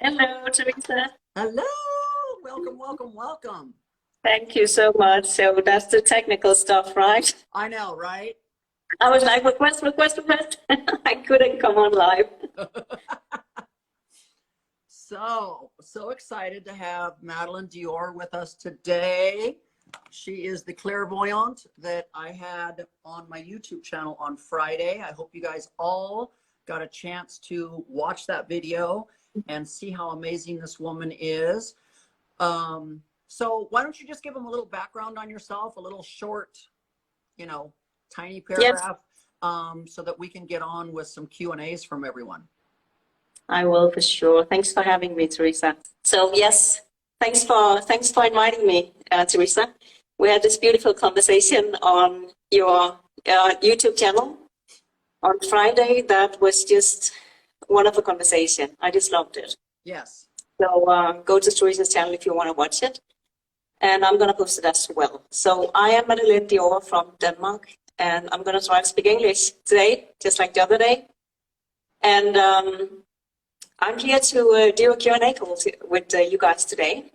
Hello, Teresa. Hello, welcome, welcome, welcome. Thank you so much. So that's the technical stuff, right? I know, right? I was like, request. I couldn't come on live. So excited to have Madeline Dior with us today. She is the clairvoyant that I had on my YouTube channel on Friday. I hope you guys all got a chance to watch that video and see how amazing this woman is. So why don't you just give them a little background on yourself, a little short, tiny paragraph, so that we can get on with some Q&As from everyone. I will, for sure. Thanks for having me, Teresa. So yes, thanks for inviting me, Teresa. We had this beautiful conversation on your YouTube channel on Friday. That was just a wonderful conversation. I just loved it. Yes. So go to Teresa's channel if you want to watch it. And I'm going to post it as well. So I am Madeline Dior from Denmark, and I'm going to try to speak English today, just like the other day. And I'm here to do a Q&A call with you guys today.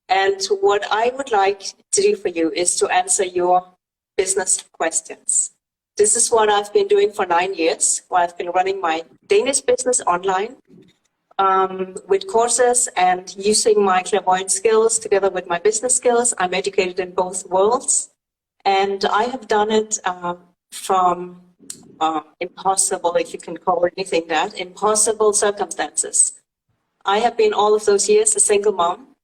And what I would like to do for you is to answer your business questions. This is what I've been doing for 9 years, while I've been running my Danish business online. With courses and using my clairvoyant skills together with my business skills. I'm educated in both worlds, and I have done it from impossible, if you can call anything that, impossible circumstances. I have been all of those years a single mom,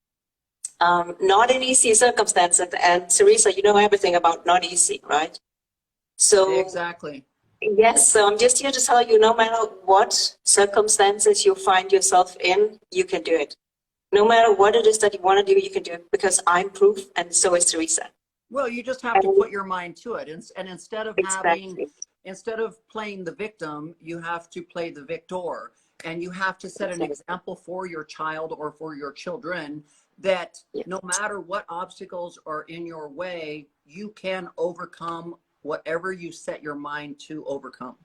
not in easy circumstances, and Teresa, you know everything about not easy, right? So exactly. Yes, so I'm just here to tell you, no matter what circumstances you find yourself in, you can do it. No matter what it is that you want to do, you can do it, because I'm proof, and so is Teresa. Well, you just have to put your mind to it. And instead of instead of playing the victim, you have to play the victor. And you have to set an example for your child or for your children that no matter what obstacles are in your way, you can overcome whatever you set your mind to overcome.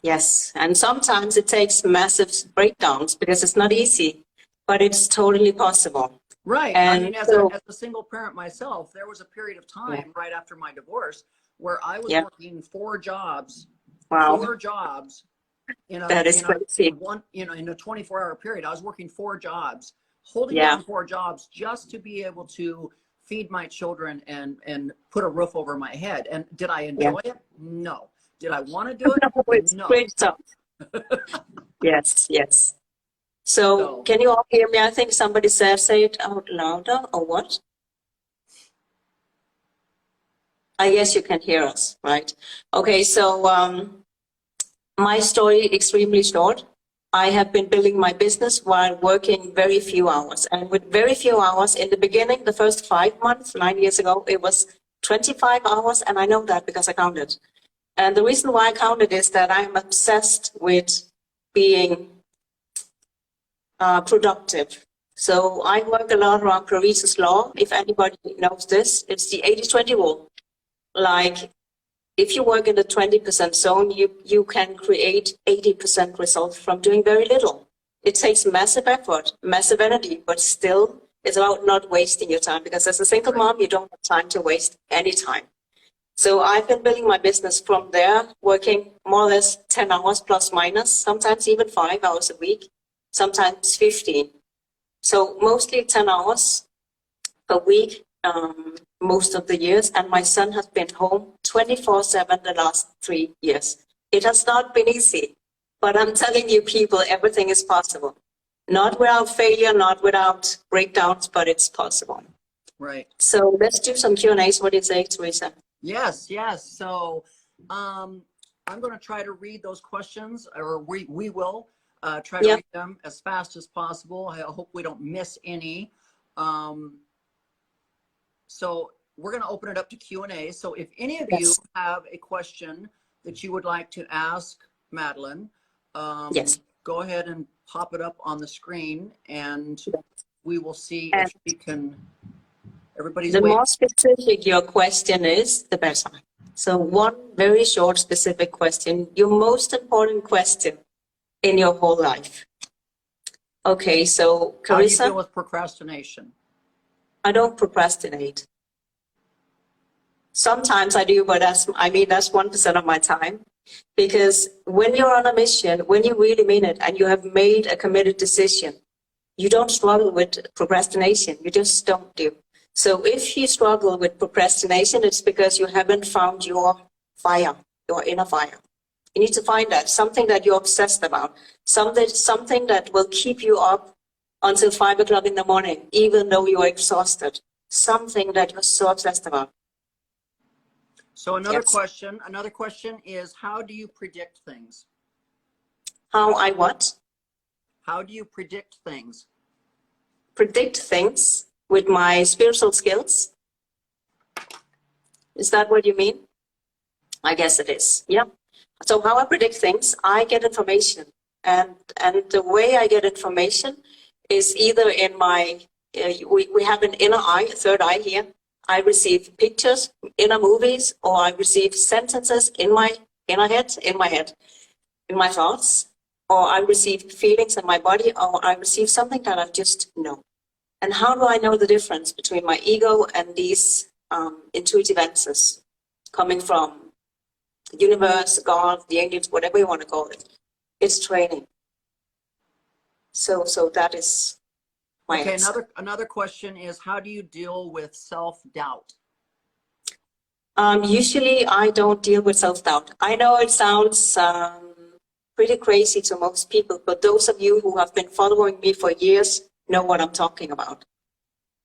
Yes, and sometimes it takes massive breakdowns because it's not easy, but it's totally possible. Right. And I mean, as a single parent myself, there was a period of time right after my divorce where I was working 4 jobs. Wow. 4 jobs. That is crazy. In a 24-hour period. I was working 4 jobs, holding down 4 jobs just to be able to feed my children and put a roof over my head. And did I enjoy it? No. Did I want to do it? No. Great stuff. Yes. So can you all hear me? I think somebody said, say it out louder, or what? I guess you can hear us, right? Okay, so my story extremely short. I have been building my business while working very few hours. And with very few hours, in the beginning, the first 5 months, 9 years ago, it was 25 hours. And I know that because I counted. And the reason why I counted is that I'm obsessed with being productive. So I work a lot around Clarice's law. If anybody knows this, it's the 80-20 rule. Like, if you work in the 20% zone, you can create 80% results from doing very little. It takes massive effort, massive energy, but still it's about not wasting your time, because as a single mom, you don't have time to waste any time. So I've been building my business from there, working more or less 10 hours plus minus, sometimes even 5 hours a week, sometimes 15. So mostly 10 hours a week, most of the years, and my son has been home 24/7 the last 3 years. It has not been easy, but I'm telling you people, everything is possible. Not without failure, not without breakdowns, but it's possible. Right. So let's do some Q&As. What do you say, Teresa? Yes. So I'm going to try to read those questions, or we will try to read them as fast as possible. I hope we don't miss any. So we're going to open it up to Q&A. So if any of you have a question that you would like to ask Madeline, go ahead and pop it up on the screen, and we will see if we can. Everybody's the waiting. more specific your question is, the better. So one very short, specific question, your most important question in your whole life. Okay, so How do you deal Carissa, with procrastination? I don't procrastinate. Sometimes I do, but that's 1% of my time. Because when you're on a mission, when you really mean it and you have made a committed decision, you don't struggle with procrastination. You just don't do. So if you struggle with procrastination, it's because you haven't found your fire, your inner fire. You need to find that, something that you're obsessed about, something that will keep you up until 5 o'clock in the morning, even though you're exhausted. Something that you're so obsessed about. So another Yes. question is, how do you predict things? How I what? How do you predict things? Predict things with my spiritual skills. Is that what you mean? I guess it is. Yeah. So how I predict things, I get information, and the way I get information is either in my we have an inner eye, a third eye here. I receive pictures, inner movies, or I receive sentences in my inner head, in my thoughts, or I receive feelings in my body, or I receive something that I just know. And how do I know the difference between my ego and these intuitive answers coming from the universe, God, the angels, whatever you want to call it? It's training. So that is my Okay, answer. another question is, how do you deal with self-doubt? Usually I don't deal with self-doubt. I know it sounds pretty crazy to most people, but those of you who have been following me for years know what I'm talking about.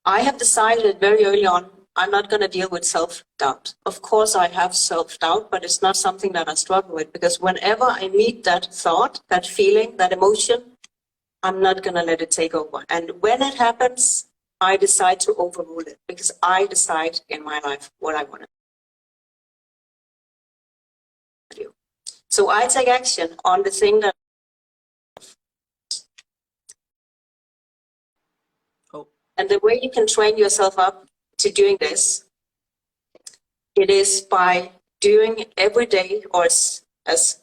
I have decided very early on, I'm not going to deal with self-doubt. Of course, I have self-doubt, but it's not something that I struggle with, because whenever I meet that thought, that feeling, that emotion, I'm not going to let it take over. And when it happens, I decide to overrule it, because I decide in my life what I want to do. So I take action on the thing that. Oh. And the way you can train yourself up to doing this, it is by doing every day, or as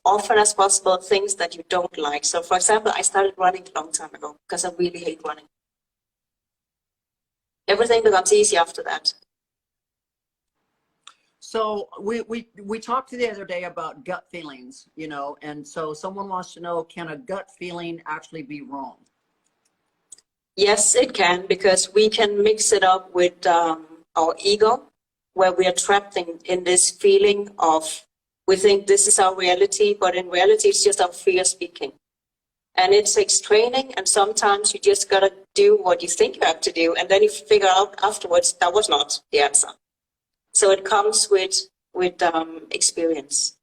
often as possible, things that you don't like. So for example, I started running a long time ago because I really hate running. Everything becomes easy after that. So we talked the other day about gut feelings, you know, and so someone wants to know, can a gut feeling actually be wrong? Yes, it can, because we can mix it up with our ego, where we are trapped in this feeling of, we think this is our reality, but in reality, it's just our fear speaking. And it takes training, and sometimes you just got to do what you think you have to do, and then you figure out afterwards that was not the answer. So it comes with experience.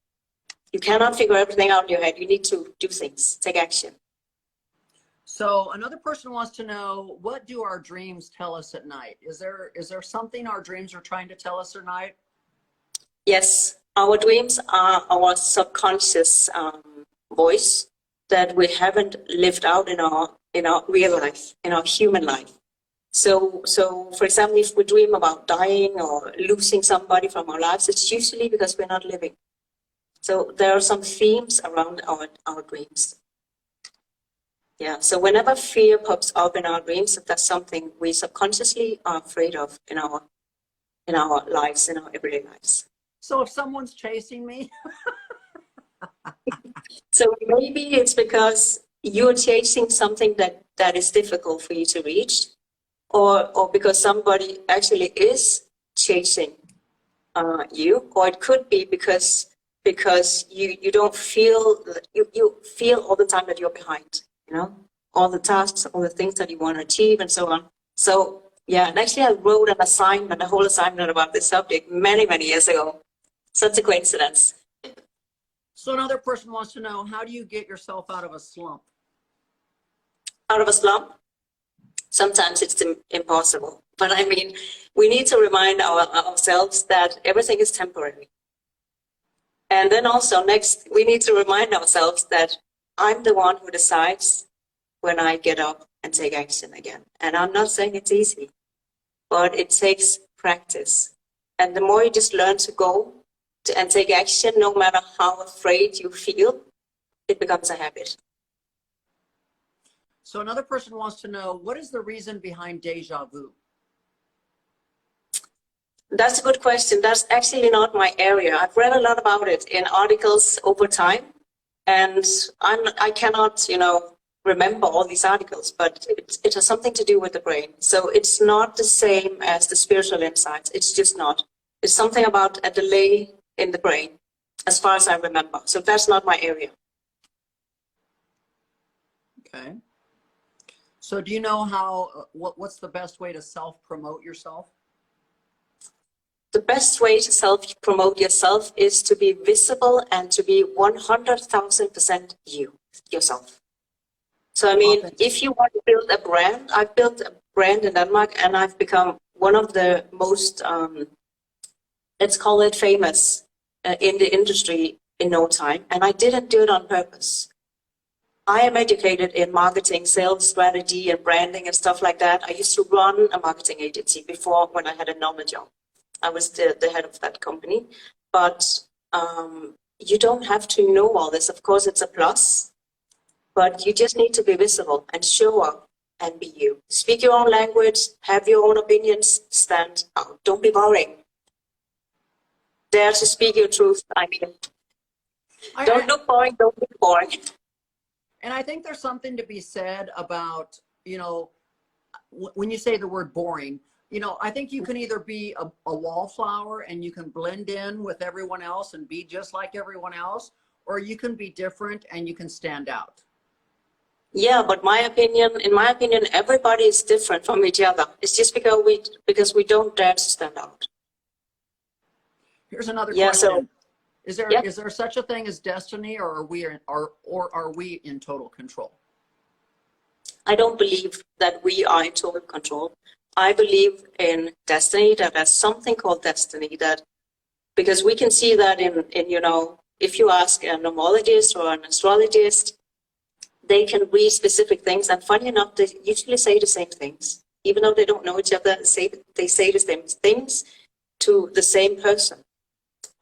You cannot figure everything out in your head. You need to do things, take action. So another person wants to know, what do our dreams tell us at night? Is there something our dreams are trying to tell us at night? Yes, our dreams are our subconscious voice that we haven't lived out in our real life, in our human life. So for example, if we dream about dying or losing somebody from our lives, it's usually because we're not living. So there are some themes around our dreams. Yeah, so whenever fear pops up in our dreams, that's something we subconsciously are afraid of in our lives, in our everyday lives. So if someone's chasing me, so maybe it's because you're chasing something that is difficult for you to reach, or because somebody actually is chasing you, or it could be because you don't feel, you feel all the time that you're behind, you know, all the tasks, all the things that you want to achieve, and so on. So yeah, and actually I wrote an assignment, a whole assignment about this subject many years ago. Such a coincidence. so another person wants to know, how do you get yourself out of a slump? Out of a slump? Sometimes it's impossible. But I mean, we need to remind ourselves that everything is temporary. And then also next, we need to remind ourselves that I'm the one who decides when I get up and take action again. And I'm not saying it's easy, but it takes practice. And the more you just learn to go and take action, no matter how afraid you feel, it becomes a habit. So another person wants to know, what is the reason behind deja vu? That's a good question. That's actually not my area. I've read a lot about it in articles over time, and I cannot, remember all these articles, but it has something to do with the brain. So it's not the same as the spiritual insights. It's just not. It's something about a delay in the brain, as far as I remember. So that's not my area. Okay. So do you know how, what's the best way to self-promote yourself? The best way to self-promote yourself is to be visible and to be 100,000% yourself. So, I mean, if you want to build a brand, I've built a brand in Denmark and I've become one of the most, let's call it famous in the industry in no time. And I didn't do it on purpose. I am educated in marketing, sales strategy and branding and stuff like that. I used to run a marketing agency before when I had a normal job. I was the head of that company. But you don't have to know all this. Of course, it's a plus. But you just need to be visible and show up and be you. Speak your own language, have your own opinions, stand out. Don't be boring. Dare to speak your truth. I mean, don't look boring, don't be boring. And I think there's something to be said about, when you say the word boring, I think you can either be a wallflower and you can blend in with everyone else and be just like everyone else, or you can be different and you can stand out. Yeah, but in my opinion, everybody is different from each other. It's just because we don't dare to stand out. Here's another question. So, is there such a thing as destiny, or are we in total control? I don't believe that we are in total control. I believe in destiny, that there's something called destiny, because we can see that in if you ask a numerologist or an astrologist, they can read specific things, and funny enough, they usually say the same things. Even though they don't know each other, they say the same things to the same person.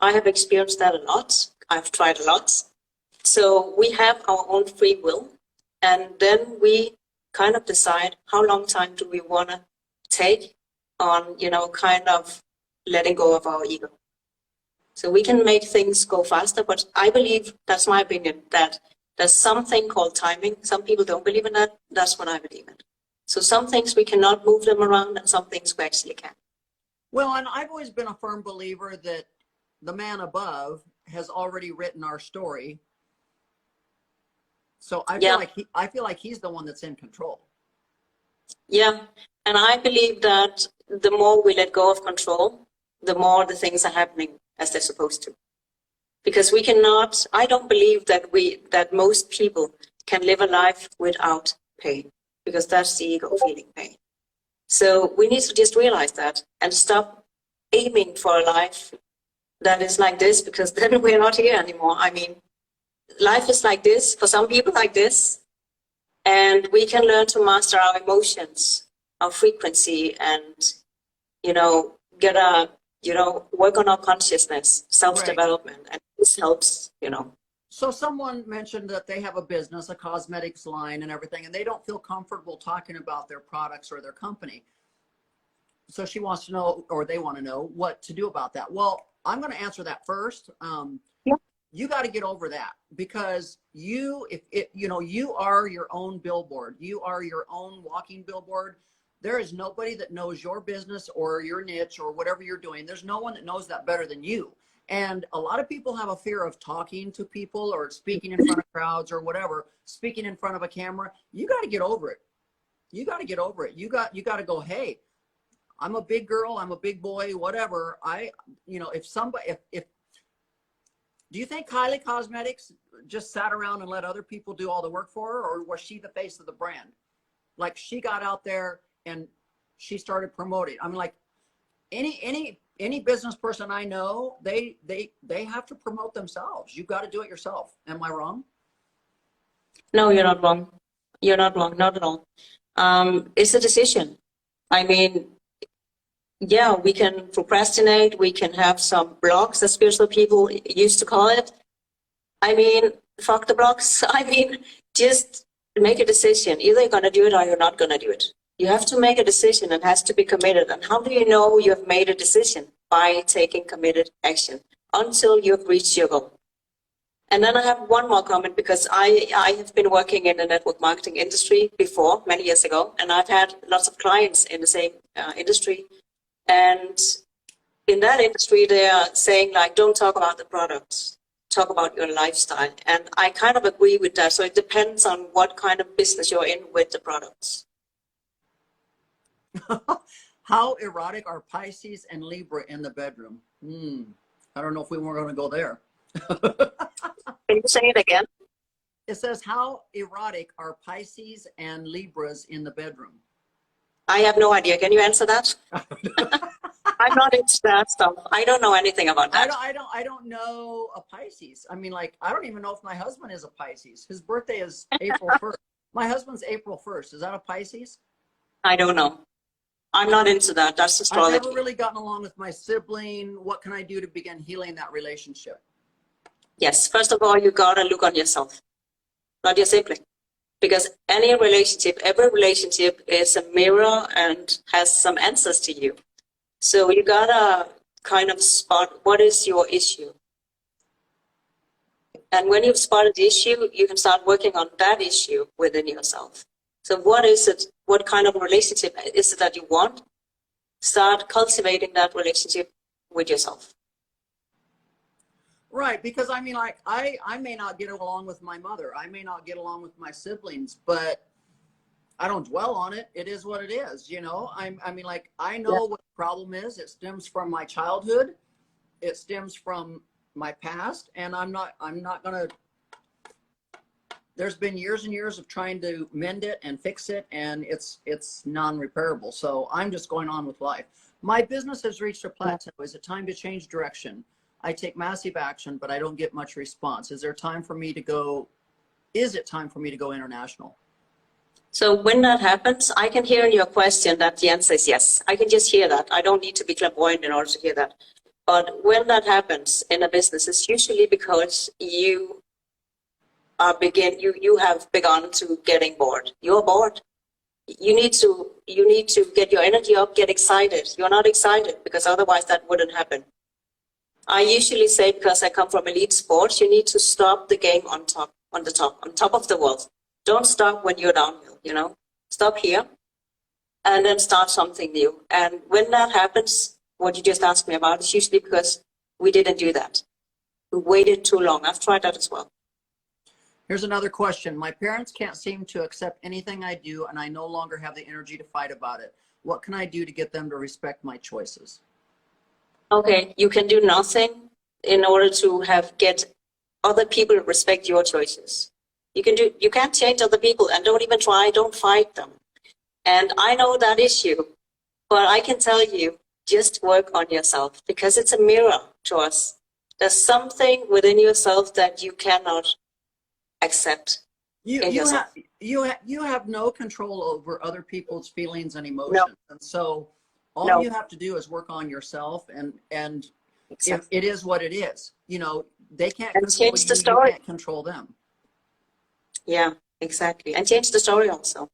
I have experienced that a lot. I've tried a lot. So we have our own free will, and then we kind of decide how long time do we want to take on, kind of letting go of our ego. So we can make things go faster, but I believe, that's my opinion, that there's something called timing. Some people don't believe in that. That's what I believe in. So some things we cannot move them around, and some things we actually can. Well, and I've always been a firm believer that the man above has already written our story. So I feel like he's the one that's in control. Yeah, and I believe that the more we let go of control, the more the things are happening as they're supposed to. Because we cannot, I don't believe that most people can live a life without pain, because that's the ego feeling pain. So we need to just realize that and stop aiming for a life that is like this, because then we're not here anymore. I mean, life is like this, for some people like this, and we can learn to master our emotions, our frequency, and, get work on our consciousness, self-development, and this helps, So someone mentioned that they have a business, a cosmetics line and everything, and they don't feel comfortable talking about their products or their company. So she wants to know, or they want to know, what to do about that. Well, I'm going to answer that first. You got to get over that, because you are your own billboard. You are your own walking billboard. There is nobody that knows your business or your niche or whatever you're doing. There's no one that knows that better than you. And a lot of people have a fear of talking to people or speaking in front of crowds or whatever, speaking in front of a camera. You got to get over it. You got to get over it. You got to go, hey, I'm a big girl, I'm a big boy, whatever. If do you think Kylie Cosmetics just sat around and let other people do all the work for her, or was she the face of the brand? Like, she got out there and she started promoting. I mean, like, any business person I know, they have to promote themselves. You've got to do it yourself. Am I wrong? No, you're not wrong. You're not wrong, not at all. It's a decision. I mean, yeah, we can procrastinate. We can have some blocks, as spiritual people used to call it. I mean, fuck the blocks. I mean, just make a decision. Either you're going to do it or you're not going to do it. You have to make a decision and has to be committed. And how do you know you have made a decision? By taking committed action until you've reached your goal. And then I have one more comment, because I have been working in the network marketing industry before, many years ago, and I've had lots of clients in the same industry. And in that industry, they are saying, like, don't talk about the products, talk about your lifestyle. And I kind of agree with that. So it depends on what kind of business you're in with the products. How erotic are Pisces and Libra in the bedroom? I don't know if we were going to go there. Can you say it again? It says, how erotic are Pisces and Libras in the bedroom? I have no idea. Can you answer that? I'm not into that stuff. I don't know anything about that. I don't know a Pisces. I mean, like, I don't even know if my husband is a Pisces. His birthday is April 1st. My husband's April 1st. Is that a Pisces? I don't know. I'm not into that. That's astrology. I've never really gotten along with my sibling. What can I do to begin healing that relationship? Yes. First of all, you got to look on yourself, not your sibling. Because any relationship, every relationship is a mirror and has some answers to you. So you got to kind of spot what is your issue. And when you've spotted the issue, you can start working on that issue within yourself. So what is it? What kind of relationship is it that you want? Start cultivating that relationship with yourself. Right, because I mean, like, I may not get along with my mother. I may not get along with my siblings, but I don't dwell on it. It is what it is, you know? I mean, like, I know what the problem is. It stems from my childhood. It stems from my past, and I'm not going to, there's been years and years of trying to mend it and fix it, and it's non-repairable. So I'm just going on with life. My business has reached a plateau. Is it time to change direction? I take massive action, but I don't get much response. Is there time for me to go? Is it time for me to go international? So when that happens, I can hear in your question that the answer is yes. I can just hear that. I don't need to be clairvoyant in order to hear that. But when that happens in a business, it's usually because you have begun to getting bored. You're bored. You need to get your energy up, get excited. You're not excited because otherwise that wouldn't happen. I usually say, because I come from elite sports, you need to stop the game on top of the world. Don't stop when you're downhill, you know. Stop here and then start something new. And when that happens, what you just asked me about is usually because we didn't do that. We waited too long. I've tried that as well. Here's another question. My parents can't seem to accept anything I do, and I no longer have the energy to fight about it. What can I do to get them to respect my choices? Okay, you can do nothing in order to get other people to respect your choices. You can't change other people, and don't even try, don't fight them. And I know that issue, but I can tell you, just work on yourself, because it's a mirror to us. There's something within yourself that you cannot accept. You have no control over other people's feelings and emotions. No. And so all you have to do is work on yourself, and exactly. It is what it is. You know, they can't control you, you can't control them. Yeah, exactly. And change the story also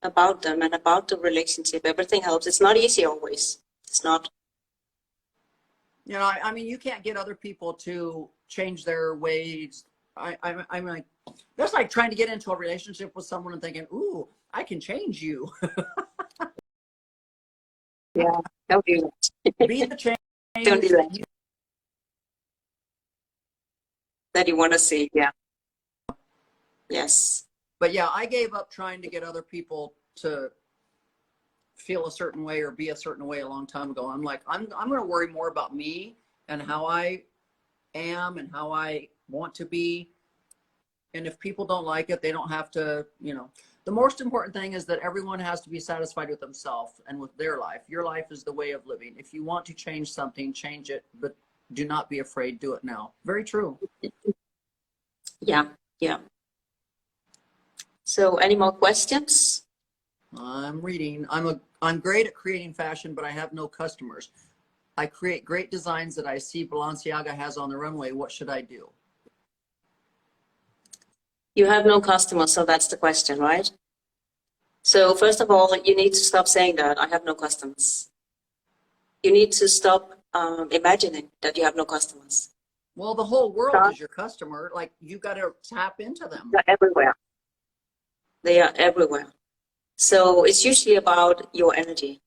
about them and about the relationship. Everything helps. It's not easy always. It's not. You know, I mean, you can't get other people to change their ways. I'm like, that's like trying to get into a relationship with someone and thinking, ooh, I can change you. Yeah, don't do that. Be the change. Don't do that. That you want to see, yeah. Yes. But yeah, I gave up trying to get other people to feel a certain way or be a certain way a long time ago. I'm like, I'm going to worry more about me and how I am and how I want to be. And if people don't like it, they don't have to, you know. The most important thing is that everyone has to be satisfied with themselves and with their life. Your life is the way of living. If you want to change something, change it, but do not be afraid. Do it now. Very true. Yeah, yeah. So any more questions? I'm reading. I'm great at creating fashion, but I have no customers. I create great designs that I see Balenciaga has on the runway. What should I do? You have no customers, so that's the question, right? So first of all, you need to stop saying that I have no customers. You need to stop imagining that you have no customers. Well, the whole world is your customer. Like, you got to tap into them. They're everywhere. They are everywhere. So it's usually about your energy.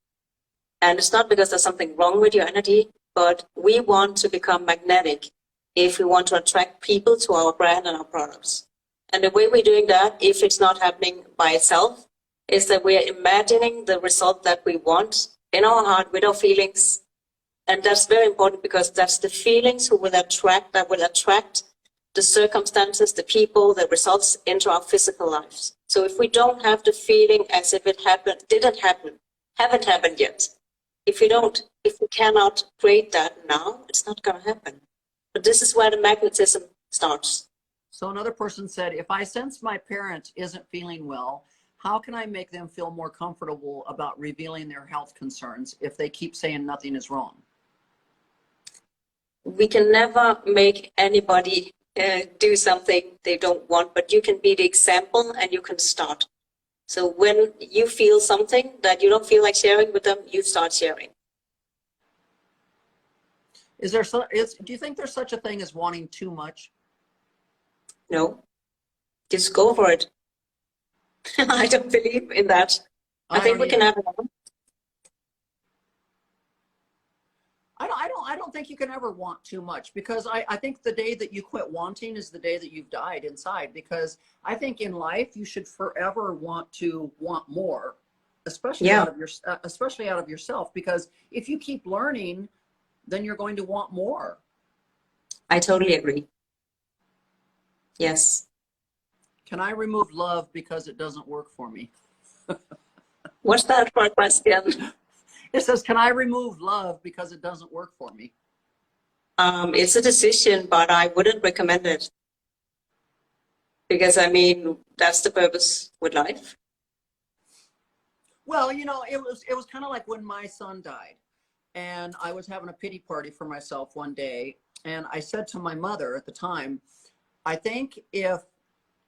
And it's not because there's something wrong with your energy, but we want to become magnetic if we want to attract people to our brand and our products. And the way we're doing that, if it's not happening by itself, is that we're imagining the result that we want in our heart with our feelings. And that's very important because that's the feelings that will attract the circumstances, the people, the results into our physical lives. So if we don't have the feeling as if it happened, didn't happen, haven't happened yet, if we cannot create that now, it's not going to happen. But this is where the magnetism starts. So another person said, if I sense my parent isn't feeling well, how can I make them feel more comfortable about revealing their health concerns if they keep saying nothing is wrong? We can never make anybody do something they don't want, but you can be the example and you can start. So when you feel something that you don't feel like sharing with them, you start sharing. Do you think there's such a thing as wanting too much? No, just go for it. I don't believe in that. I think we can have it. I don't think you can ever want too much, because I think the day that you quit wanting is the day that you've died inside, because I think in life you should forever want more, especially out of yourself, because if you keep learning, then you're going to want more. I totally agree. Yes. Can I remove love because it doesn't work for me? What's that for a question? It says, can I remove love because it doesn't work for me? It's a decision, but I wouldn't recommend it. Because, I mean, that's the purpose with life. Well, you know, it was kind of like when my son died, and I was having a pity party for myself one day, and I said to my mother at the time, I think if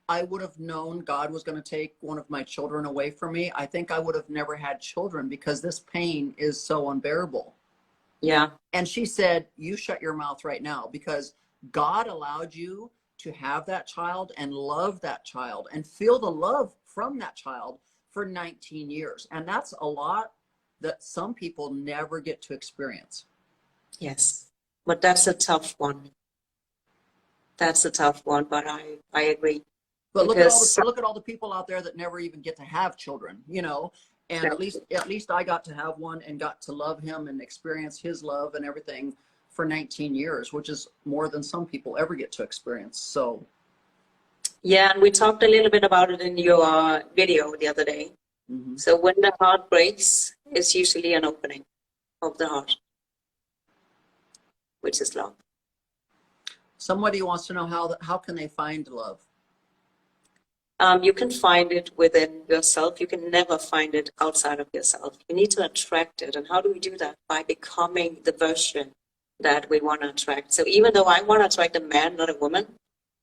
I would have known God was going to take one of my children away from me, I think I would have never had children, because this pain is so unbearable. Yeah. And she said, you shut your mouth right now, because God allowed you to have that child and love that child and feel the love from that child for 19 years. And that's a lot that some people never get to experience. Yes. But that's a tough one. That's a tough one, but I agree. But look at all the people out there that never even get to have children, you know. And at least I got to have one and got to love him and experience his love and everything for 19 years, which is more than some people ever get to experience. So yeah, and we talked a little bit about it in your video the other day. Mm-hmm. So when the heart breaks, it's usually an opening of the heart, which is love. Somebody wants to know how can they find love? You can find it within yourself. You can never find it outside of yourself. You need to attract it. And how do we do that? By becoming the version that we want to attract. So even though I want to attract a man, not a woman,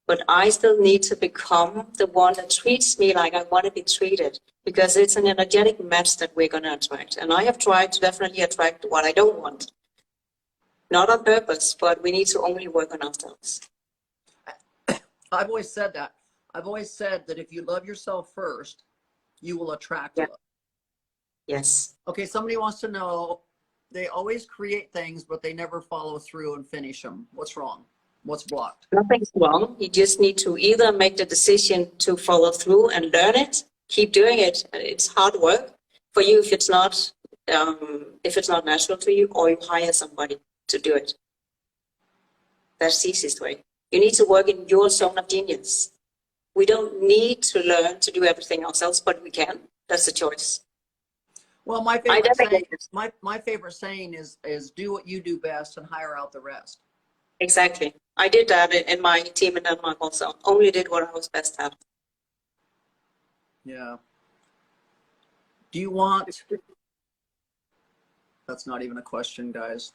but I still need to become the one that treats me like I want to be treated, because it's an energetic match that we're going to attract. And I have tried to definitely attract what I don't want. Not on purpose, but we need to only work on ourselves. I've always said that. I've always said that if you love yourself first, you will attract love. Yes. Okay, somebody wants to know, they always create things, but they never follow through and finish them. What's wrong? What's blocked? Nothing's wrong. You just need to either make the decision to follow through and learn it, keep doing it. It's hard work for you if it's not natural to you, or you hire somebody to do it. That's the easiest way. You need to work in your zone of genius. We don't need to learn to do everything ourselves, but we can. That's the choice. Well, my favorite saying is do what you do best and hire out the rest. Exactly. I did that in my team in Denmark also. Only did what I was best at. Yeah. Do you want... That's not even a question, guys.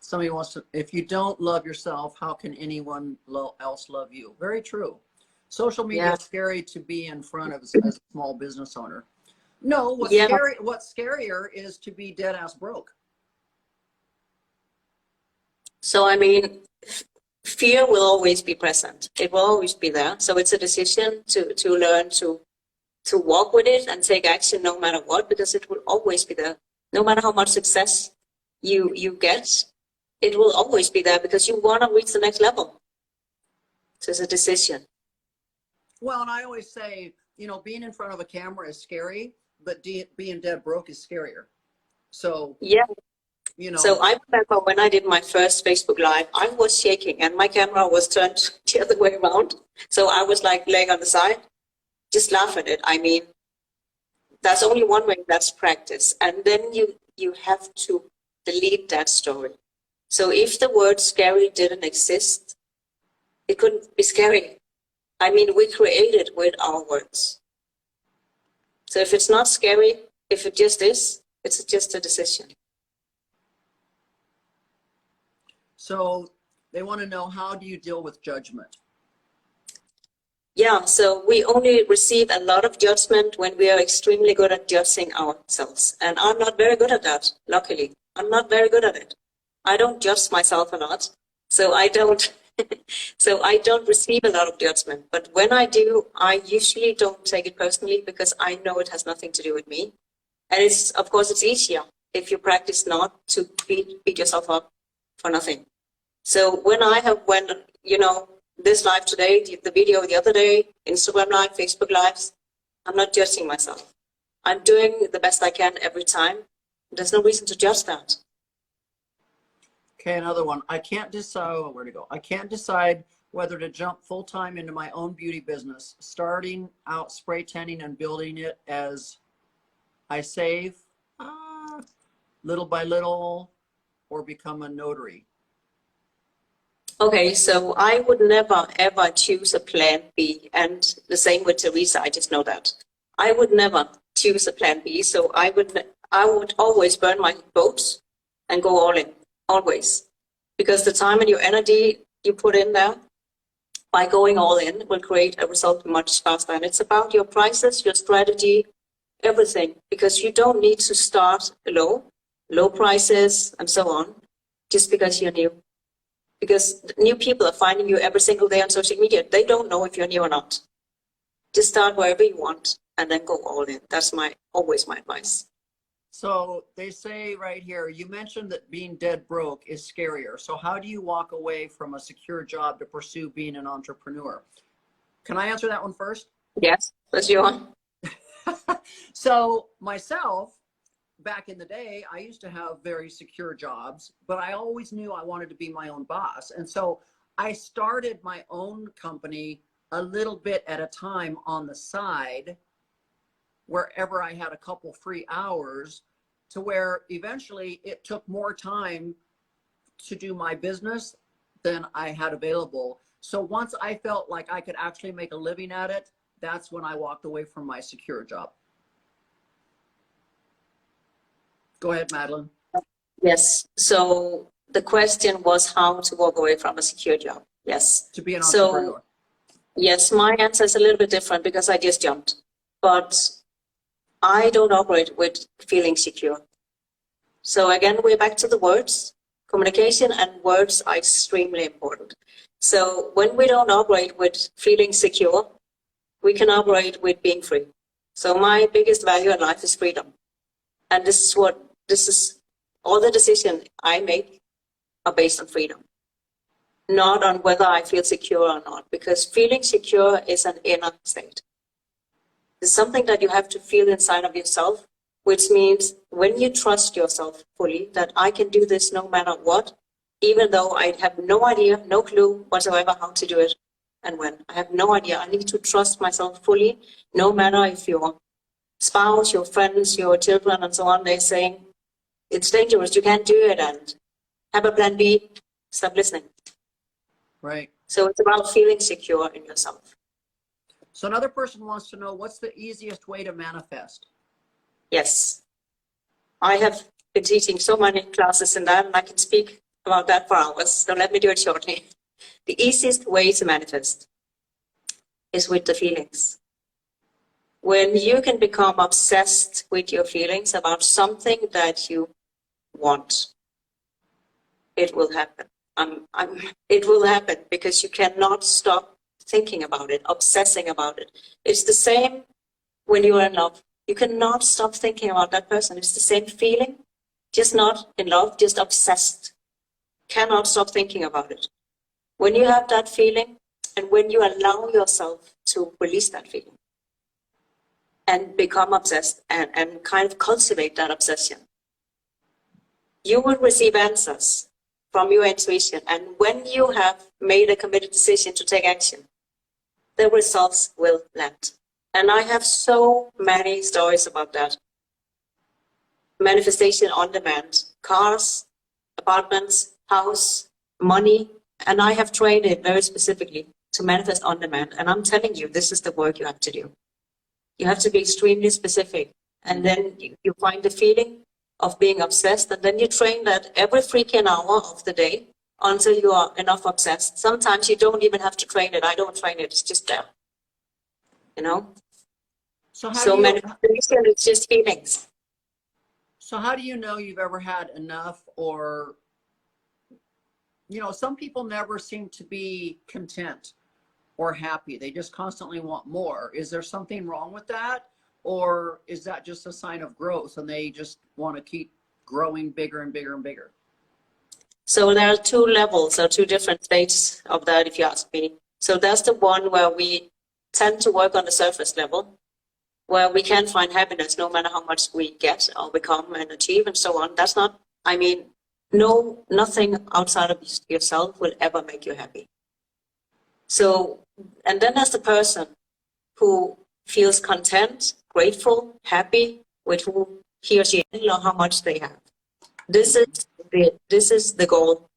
Somebody wants to, if you don't love yourself, how can anyone else love you? Very true. Social media is scary to be in front of as a small business owner. No, what's scarier is to be dead ass broke. So, I mean, fear will always be present. It will always be there. So it's a decision to learn to walk with it and take action no matter what, because it will always be there. No matter how much success you get, it will always be there because you want to reach the next level. So it's a decision. Well, and I always say, you know, being in front of a camera is scary, but being dead broke is scarier. So, yeah. You know. So I remember when I did my first Facebook Live, I was shaking and my camera was turned the other way around. So I was like laying on the side, just laugh at it. I mean, that's only one way, that's practice. And then you have to delete that story. So if the word scary didn't exist, it couldn't be scary. I mean, we create it with our words. So if it's not scary, if it just is, it's just a decision. So they want to know, how do you deal with judgment? Yeah, so we only receive a lot of judgment when we are extremely good at judging ourselves. And I'm not very good at that, luckily. I'm not very good at it. I don't judge myself a lot. So I don't receive a lot of judgment. But when I do, I usually don't take it personally because I know it has nothing to do with me. And it's, of course, it's easier if you practice not to beat yourself up for nothing. So when I have this live today, the video the other day, Instagram Live, Facebook Lives, I'm not judging myself. I'm doing the best I can every time. There's no reason to judge that. Okay, another one. I can't decide where to go. I can't decide whether to jump full-time into my own beauty business, starting out spray tanning and building it as I save little by little, or become a notary. Okay, so I would never, ever choose a plan B. And the same with Teresa, I just know that. I would never choose a plan B. So I would always burn my boats and go all in, always. Because the time and your energy you put in there by going all in will create a result much faster. And it's about your prices, your strategy, everything. Because you don't need to start low prices and so on, just because you're new. Because new people are finding you every single day on social media. They don't know if you're new or not. Just start wherever you want and then go all in. That's always my advice. So they say right here, you mentioned that being dead broke is scarier. So how do you walk away from a secure job to pursue being an entrepreneur? Can I answer that one first? Yes, that's your one. So myself, back in the day, I used to have very secure jobs, but I always knew I wanted to be my own boss. And so I started my own company a little bit at a time on the side, wherever I had a couple free hours, to where eventually it took more time to do my business than I had available. So once I felt like I could actually make a living at it, that's when I walked away from my secure job. Go ahead, Madeline. Yes. So the question was how to walk away from a secure job. Yes. To be an entrepreneur. So, yes, my answer is a little bit different because I just jumped. But I don't operate with feeling secure. So again, we're back to the words. Communication and words are extremely important. So when we don't operate with feeling secure, we can operate with being free. So my biggest value in life is freedom. And this is all the decisions I make are based on freedom, not on whether I feel secure or not, because feeling secure is an inner state. It's something that you have to feel inside of yourself, which means when you trust yourself fully that I can do this no matter what, even though I have no idea, no clue whatsoever how to do it and when. I have no idea. I need to trust myself fully, no matter if your spouse, your friends, your children, and so on, they're saying, it's dangerous, you can't do it, and have a plan B, stop listening. Right. So it's about feeling secure in yourself. So another person wants to know, what's the easiest way to manifest? Yes. I have been teaching so many classes in that, and I can speak about that for hours, so let me do it shortly. The easiest way to manifest is with the feelings. When you can become obsessed with your feelings about something that you want, it will happen. It will happen because you cannot stop thinking about it, obsessing about it. It's the same when you are in love. You cannot stop thinking about that person. It's the same feeling, just not in love, just obsessed. Cannot stop thinking about it. When you have that feeling and when you allow yourself to release that feeling and become obsessed and kind of cultivate that obsession, you will receive answers from your intuition. And when you have made a committed decision to take action, the results will land. And I have so many stories about that. Manifestation on demand, cars, apartments, house, money. And I have trained it very specifically to manifest on demand. And I'm telling you, this is the work you have to do. You have to be extremely specific. And then you find the feeling of being obsessed. And then you train that every freaking hour of the day until you are enough obsessed. Sometimes you don't even have to train it. I don't train it. It's just there. You know? So manifestation is just feelings. So how do you know you've ever had enough? Or, you know, some people never seem to be content or happy. They just constantly want more. Is there something wrong with that? Or is that just a sign of growth and they just want to keep growing bigger and bigger and bigger? So there are two levels or two different states of that, if you ask me. So that's the one where we tend to work on the surface level, where we can find happiness no matter how much we get or become and achieve and so on. That's not, I mean, nothing outside of yourself will ever make you happy. So, and then there's the person who feels content, grateful, happy with who he or she is or how much they have. This is the goal,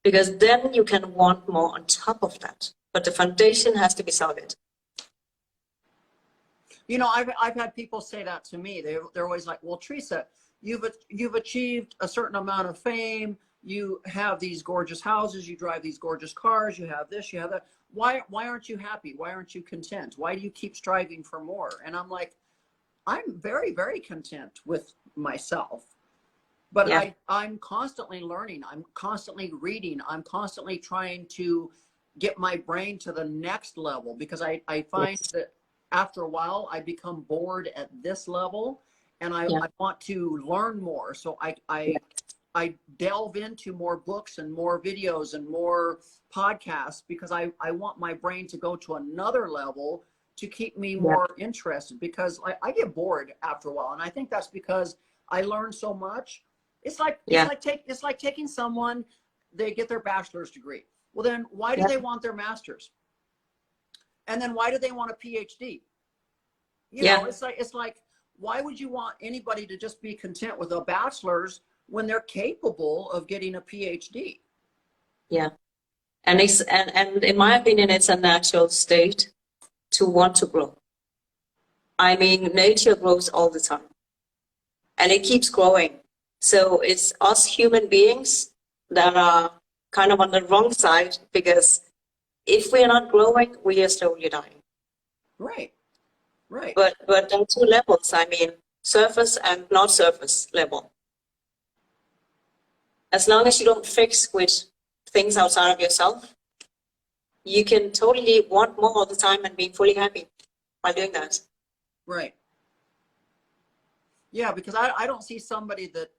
because then you can want more on top of that. But the foundation has to be solid. You know, I've had people say that to me. They're always like, well, Teresa, you've achieved a certain amount of fame. You have these gorgeous houses. You drive these gorgeous cars. You have this, you have that. Why aren't you happy? Why aren't you content? Why do you keep striving for more? And I'm like, I'm very, very content with myself. But yeah. I'm constantly learning. I'm constantly reading. I'm constantly trying to get my brain to the next level, because I find that after a while, I become bored at this level, and I want to learn more. So I delve into more books and more videos and more podcasts, because I want my brain to go to another level to keep me more interested, because I get bored after a while. And I think that's because I learned so much. It's like, it's like taking someone, they get their bachelor's degree. Well, then why do they want their master's? And then why do they want a PhD? You know, it's like, why would you want anybody to just be content with a bachelor's when they're capable of getting a PhD? Yeah. And in my opinion, it's a natural state to want to grow. I mean, nature grows all the time and it keeps growing. So it's us human beings that are kind of on the wrong side, because if we're not growing, we are slowly dying. Right. Right. But there are two levels. I mean, surface and not surface level. As long as you don't fix with things outside of yourself, you can totally want more all the time and be fully happy by doing that. Right. Yeah, because I don't see somebody that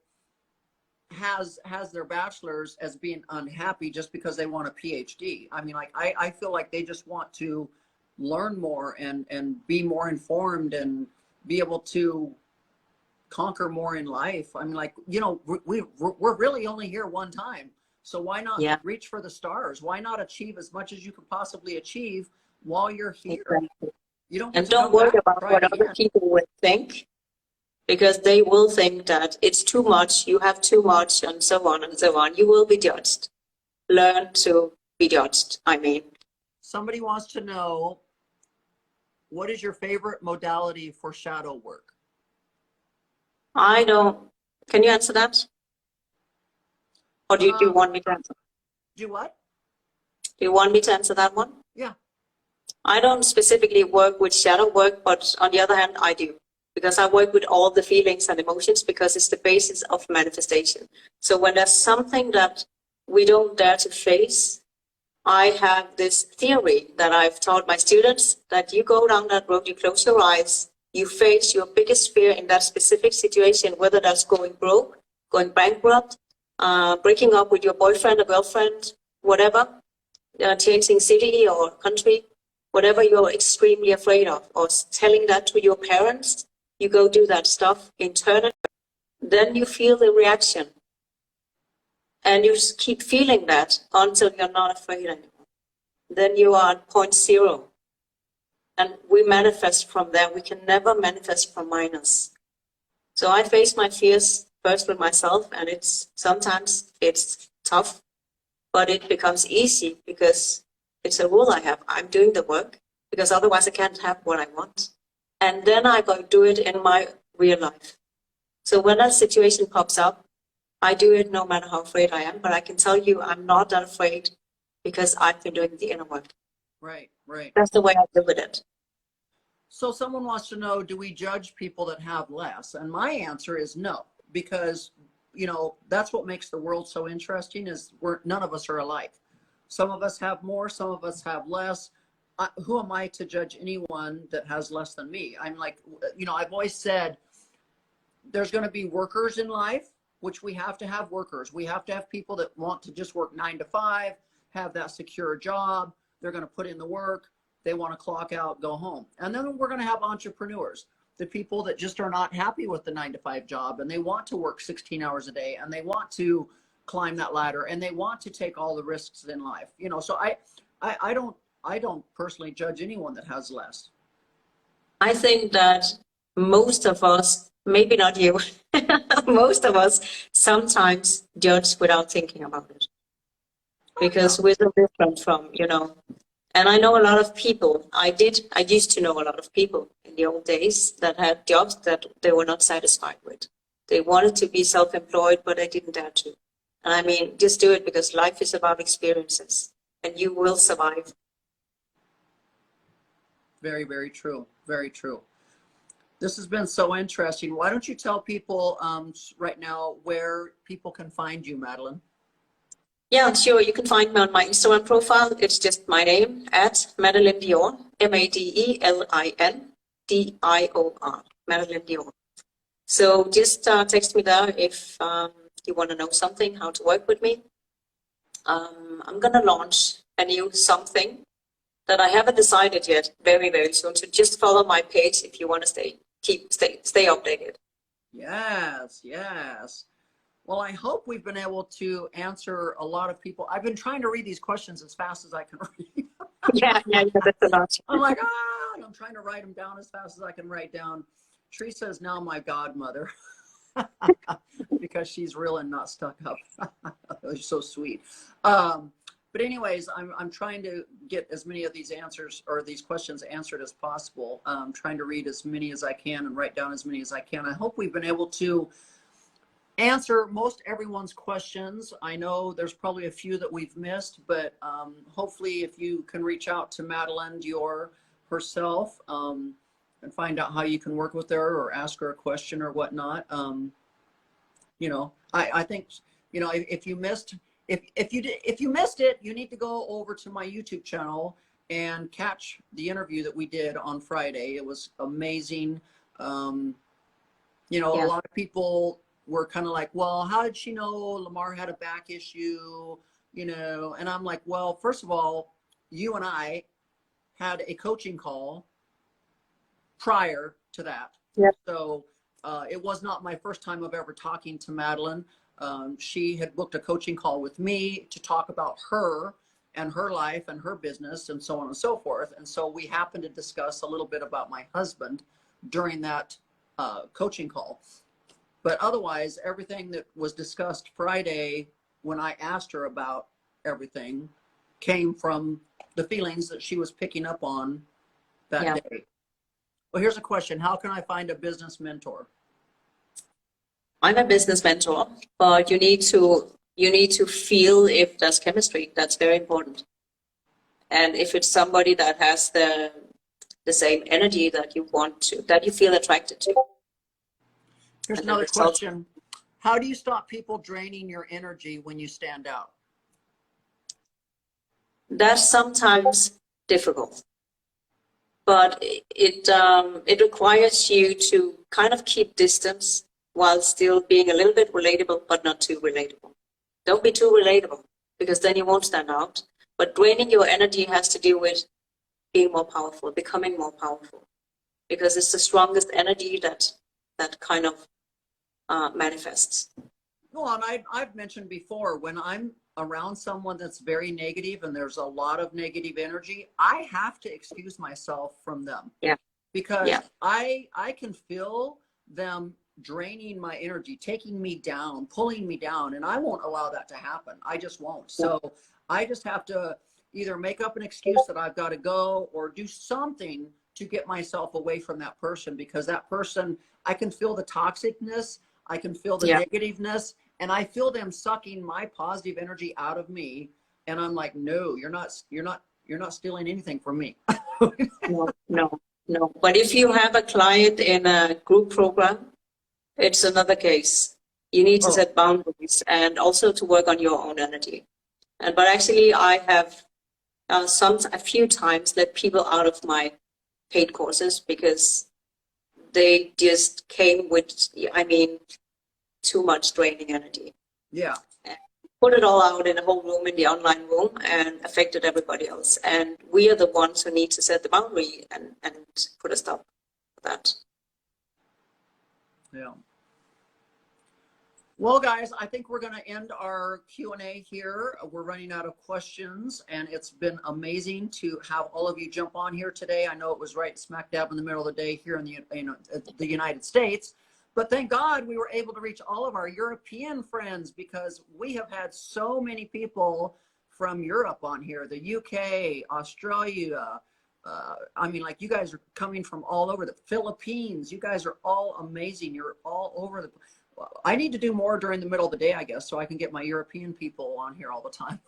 has their bachelor's as being unhappy just because they want a PhD. I mean, like, I feel like they just want to learn more and be more informed and be able to conquer more in life. I mean, like, you know, we're really only here one time. So why not reach for the stars? Why not achieve as much as you could possibly achieve while you're here? Exactly. You don't and don't worry about what other people would think, because they will think that it's too much, you have too much, and so on and so on. You will be judged. Learn to be judged, I mean. Somebody wants to know, what is your favorite modality for shadow work? I don't. Can you answer that? Or do you want me to answer? Do what? Do you want me to answer that one? Yeah. I don't specifically work with shadow work, but on the other hand, I do. Because I work with all the feelings and emotions because it's the basis of manifestation. So when there's something that we don't dare to face, I have this theory that I've taught my students that you go down that road, you close your eyes, you face your biggest fear in that specific situation, whether that's going broke, going bankrupt, breaking up with your boyfriend or girlfriend, whatever, changing city or country, whatever you're extremely afraid of, or telling that to your parents, you go do that stuff internally, then you feel the reaction. And you just keep feeling that until you're not afraid anymore. Then you are at point zero. And we manifest from there. We can never manifest from minus. So I face my fears first with myself, and sometimes it's tough, but it becomes easy because it's a rule I have. I'm doing the work because otherwise I can't have what I want. And then I go do it in my real life. So when that situation pops up, I do it no matter how afraid I am, but I can tell you I'm not that afraid because I've been doing the inner work. Right, right. That's the way I live with it. So someone wants to know, do we judge people that have less? And my answer is no, because, you know, that's what makes the world so interesting is none of us are alike. Some of us have more, some of us have less. Who am I to judge anyone that has less than me? I'm like, you know, I've always said there's going to be workers in life, which we have to have workers. We have to have people that want to just work 9 to 5, have that secure job. They're going to put in the work. They want to clock out, go home. And then we're going to have entrepreneurs, the people that just are not happy with the 9 to 5 job and they want to work 16 hours a day and they want to climb that ladder and they want to take all the risks in life. You know, so I don't personally judge anyone that has less. I think that most of us, maybe not you, most of us sometimes judge without thinking about it. Because we're so different from, you know, and I know a lot of people, I used to know a lot of people in the old days that had jobs that they were not satisfied with. They wanted to be self-employed, but they didn't dare to. And I mean, just do it because life is about experiences and you will survive. Very, very true. Very true. This has been so interesting. Why don't you tell people right now where people can find you, Madeline? Yeah, sure. You can find me on my Instagram profile. It's just my name at Madeline Dior, MadelinDior, Madeline Dior. So just text me there if you want to know something, how to work with me. I'm going to launch a new something that I haven't decided yet very, very soon. So just follow my page if you want to stay updated. Yes, yes. Well, I hope we've been able to answer a lot of people. I've been trying to read these questions as fast as I can read. yeah, that's a lot. I'm like, and I'm trying to write them down as fast as I can write down. Teresa is now my godmother because she's real and not stuck up. She's so sweet. But anyways, I'm trying to get as many of these answers or these questions answered as possible. I'm trying to read as many as I can and write down as many as I can. I hope we've been able to answer most everyone's questions. I know there's probably a few that we've missed, but hopefully if you can reach out to Madeline Dior herself and find out how you can work with her or ask her a question or whatnot. You know, I think, you know, if you missed it, you need to go over to my YouTube channel and catch the interview that we did on Friday. It was amazing. You know, a lot of people were kind of like, well, how did she know Lamar had a back issue? You know, and I'm like, well, first of all, you and I had a coaching call prior to that. Yep. So it was not my first time of ever talking to Madeline. She had booked a coaching call with me to talk about her and her life and her business and so on and so forth. And so we happened to discuss a little bit about my husband during that coaching call. But otherwise, everything that was discussed Friday when I asked her about everything came from the feelings that she was picking up on that day. Well, here's a question. How can I find a business mentor? I'm a business mentor, but you need to you need to feel if there's chemistry. That's very important. And if it's somebody that has the same energy that you want to, that you feel attracted to. Here's And another the results- question. How do you stop people draining your energy when you stand out? That's sometimes difficult, but it requires you to kind of keep distance while still being a little bit relatable, but not too relatable. Don't be too relatable, because then you won't stand out. But draining your energy has to do with being more powerful, becoming more powerful, because it's the strongest energy that kind of manifests. Well, and I've mentioned before, when I'm around someone that's very negative and there's a lot of negative energy, I have to excuse myself from them. Yeah. Because Yeah. I can feel them draining my energy, taking me down, pulling me down, and I won't allow that to happen. I just won't. So I just have to either make up an excuse that I've got to go or do something to get myself away from that person, because that person, I can feel the toxicness, I can feel the negativeness, and I feel them sucking my positive energy out of me. And I'm like, no, you're not stealing anything from me. No. But if you have a client in a group program, it's another case. You need to set boundaries and also to work on your own energy. But actually, I have a few times let people out of my paid courses because they just came with, too much draining energy. Yeah. And put it all out in the whole room, in the online room, and affected everybody else. And we are the ones who need to set the boundary and put a stop to that. Yeah. Well, guys, I think we're going to end our Q&A here. We're running out of questions, and it's been amazing to have all of you jump on here today. I know it was right smack dab in the middle of the day here in the United States, but thank God we were able to reach all of our European friends, because we have had so many people from Europe on here, the UK, Australia. You guys are coming from all over, the Philippines. You guys are all amazing. You're all over the. I need to do more during the middle of the day, I guess, so I can get my European people on here all the time.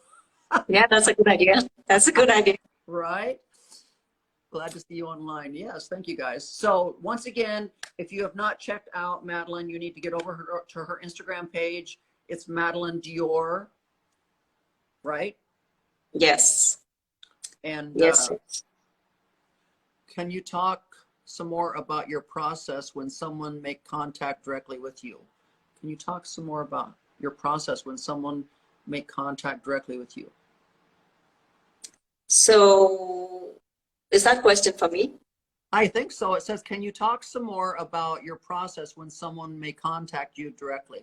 Yeah, that's a good idea. That's a good idea. Right? Glad to see you online. Yes, thank you, guys. So once again, if you have not checked out Madeline, you need to get over to her Instagram page. It's Madeline Dior, right? Yes. And yes. Can you talk some more about your process when someone make contact directly with you? Can you talk some more about your process when someone make contact directly with you? So is that question for me? I think so. It says, can you talk some more about your process when someone may contact you directly?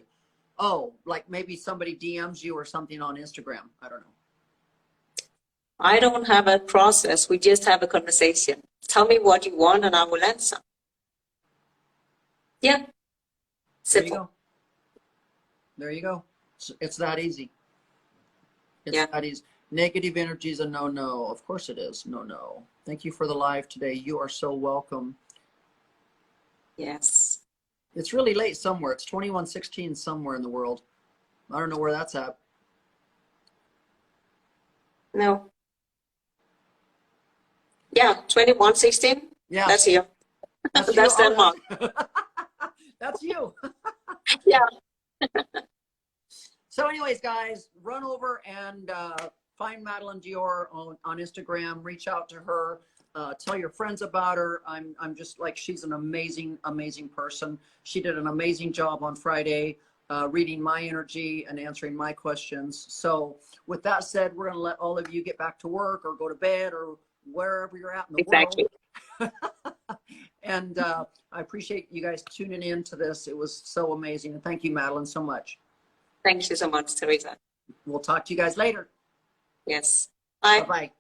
Oh, like maybe somebody DMs you or something on Instagram. I don't know. I don't have a process. We just have a conversation. Tell me what you want and I will answer. Yeah. Simple. There you go. There you go. It's that easy. It's that easy. Negative energy is a no-no. Of course it is. No. Thank you for the live today. You are so welcome. Yes. It's really late somewhere. It's 21:16 somewhere in the world. I don't know where that's at. No. Yeah, 21:16. Yeah. That's here. That's, that's Denmark. That's you. Yeah. So anyways, guys, run over and find Madeline Dior on Instagram. Reach out to her. Tell your friends about her. I'm just like, she's an amazing person. She did an amazing job on Friday, reading my energy and answering my questions. So with that said, we're going to let all of you get back to work or go to bed or wherever you're at in the world. And I appreciate you guys tuning in to this. It was so amazing. And thank you, Madeline, so much. Thank you so much, Teresa. We'll talk to you guys later. Yes. Bye. Bye-bye.